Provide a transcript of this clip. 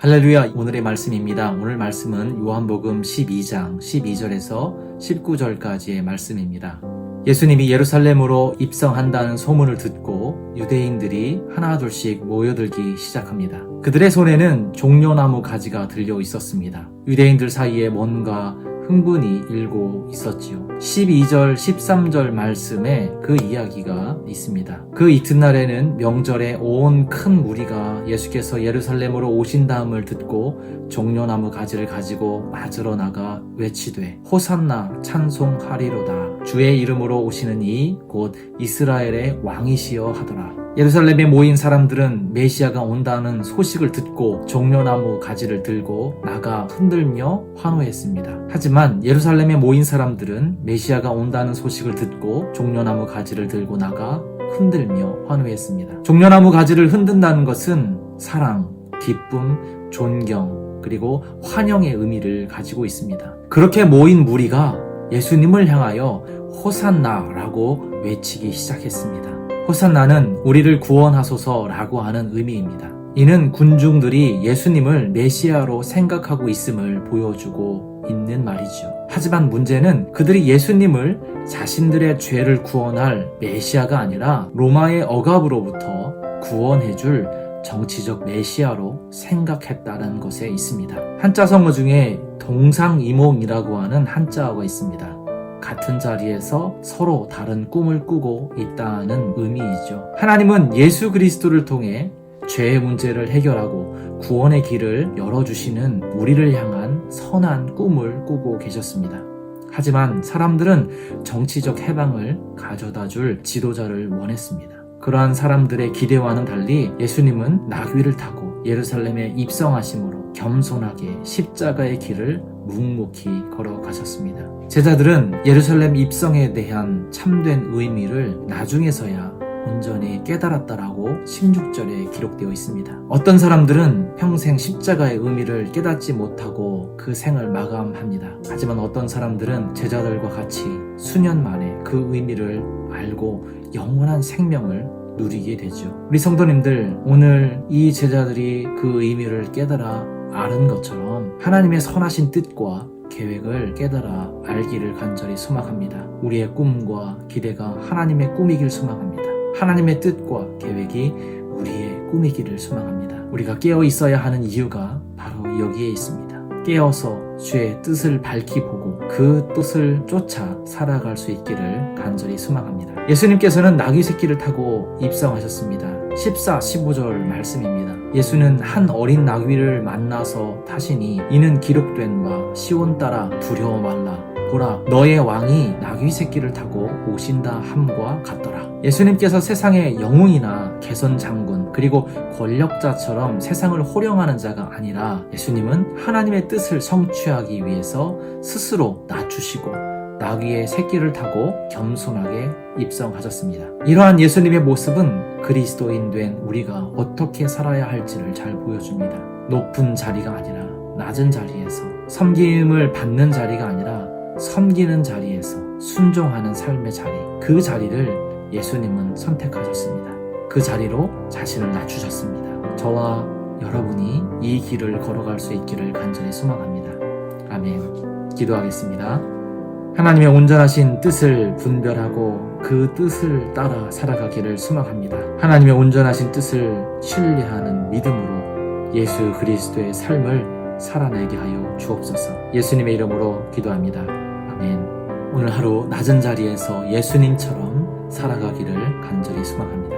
할렐루야, 오늘의 말씀입니다. 오늘 말씀은 요한복음 12장 12절에서 19절까지의 말씀입니다. 예수님이 예루살렘으로 입성한다는 소문을 듣고 유대인들이 하나둘씩 모여들기 시작합니다. 그들의 손에는 종려나무 가지가 들려 있었습니다. 유대인들 사이에 뭔가 흥분이 일고 있었지요. 12절, 13절 말씀에 그 이야기가 있습니다. 그 이튿날에는 명절에 온 큰 무리가 예수께서 예루살렘으로 오신다음을 듣고 종려나무 가지를 가지고 맞으러 나가 외치되 호산나 찬송하리로다. 주의 이름으로 오시는 이 곧 이스라엘의 왕이시여 하더라. 예루살렘에 모인 사람들은 메시아가 온다는 소식을 듣고 종려나무 가지를 들고 나가 흔들며 환호했습니다. 하지만 예루살렘에 모인 사람들은 메시아가 온다는 소식을 듣고 종려나무 가지를 들고 나가 흔들며 환호했습니다. 종려나무 가지를 흔든다는 것은 사랑, 기쁨, 존경, 그리고 환영의 의미를 가지고 있습니다. 그렇게 모인 무리가 예수님을 향하여 호산나라고 외치기 시작했습니다. 호산나는 우리를 구원하소서라고 하는 의미입니다. 이는 군중들이 예수님을 메시아로 생각하고 있음을 보여주고 있는 말이죠. 하지만 문제는 그들이 예수님을 자신들의 죄를 구원할 메시아가 아니라 로마의 억압으로부터 구원해줄 정치적 메시아로 생각했다는 것에 있습니다. 한자 성어 중에 동상이몽이라고 하는 한자어가 있습니다. 같은 자리에서 서로 다른 꿈을 꾸고 있다는 의미이죠. 하나님은 예수 그리스도를 통해 죄의 문제를 해결하고 구원의 길을 열어주시는 우리를 향한 선한 꿈을 꾸고 계셨습니다. 하지만 사람들은 정치적 해방을 가져다 줄 지도자를 원했습니다. 그러한 사람들의 기대와는 달리 예수님은 나귀를 타고 예루살렘에 입성하심으로 겸손하게 십자가의 길을 묵묵히 걸어가셨습니다. 제자들은 예루살렘 입성에 대한 참된 의미를 나중에서야 온전히 깨달았다라고 16절에 기록되어 있습니다. 어떤 사람들은 평생 십자가의 의미를 깨닫지 못하고 그 생을 마감합니다. 하지만 어떤 사람들은 제자들과 같이 수년 만에 그 의미를 알고 영원한 생명을 누리게 되죠. 우리 성도님들, 오늘 이 제자들이 그 의미를 깨달아 아는 것처럼 하나님의 선하신 뜻과 계획을 깨달아 알기를 간절히 소망합니다. 우리의 꿈과 기대가 하나님의 꿈이길 소망합니다. 하나님의 뜻과 계획이 우리의 꿈이기를 소망합니다. 우리가 깨어 있어야 하는 이유가 바로 여기에 있습니다. 깨어서 주의 뜻을 밝히 보고 그 뜻을 쫓아 살아갈 수 있기를 간절히 소망합니다. 예수님께서는 나귀 새끼를 타고 입성하셨습니다. 14, 15절 말씀입니다. 예수는 한 어린 나귀를 만나서 타시니 이는 기록된 바 시온 따라 두려워 말라. 보라, 너의 왕이 나귀 새끼를 타고 오신다 함과 같더라. 예수님께서 세상의 영웅이나 개선 장군 그리고 권력자처럼 세상을 호령하는 자가 아니라 예수님은 하나님의 뜻을 성취하기 위해서 스스로 낮추시고 나귀의 새끼를 타고 겸손하게 입성하셨습니다. 이러한 예수님의 모습은 그리스도인 된 우리가 어떻게 살아야 할지를 잘 보여줍니다. 높은 자리가 아니라 낮은 자리에서, 섬김을 받는 자리가 아니라 섬기는 자리에서 순종하는 삶의 자리, 그 자리를 예수님은 선택하셨습니다. 그 자리로 자신을 낮추셨습니다. 저와 여러분이 이 길을 걸어갈 수 있기를 간절히 소망합니다. 아멘. 기도하겠습니다. 하나님의 온전하신 뜻을 분별하고 그 뜻을 따라 살아가기를 소망합니다. 하나님의 온전하신 뜻을 신뢰하는 믿음으로 예수 그리스도의 삶을 살아내게 하여 주옵소서. 예수님의 이름으로 기도합니다. 아멘. 오늘 하루 낮은 자리에서 예수님처럼 살아가기를 간절히 소망합니다.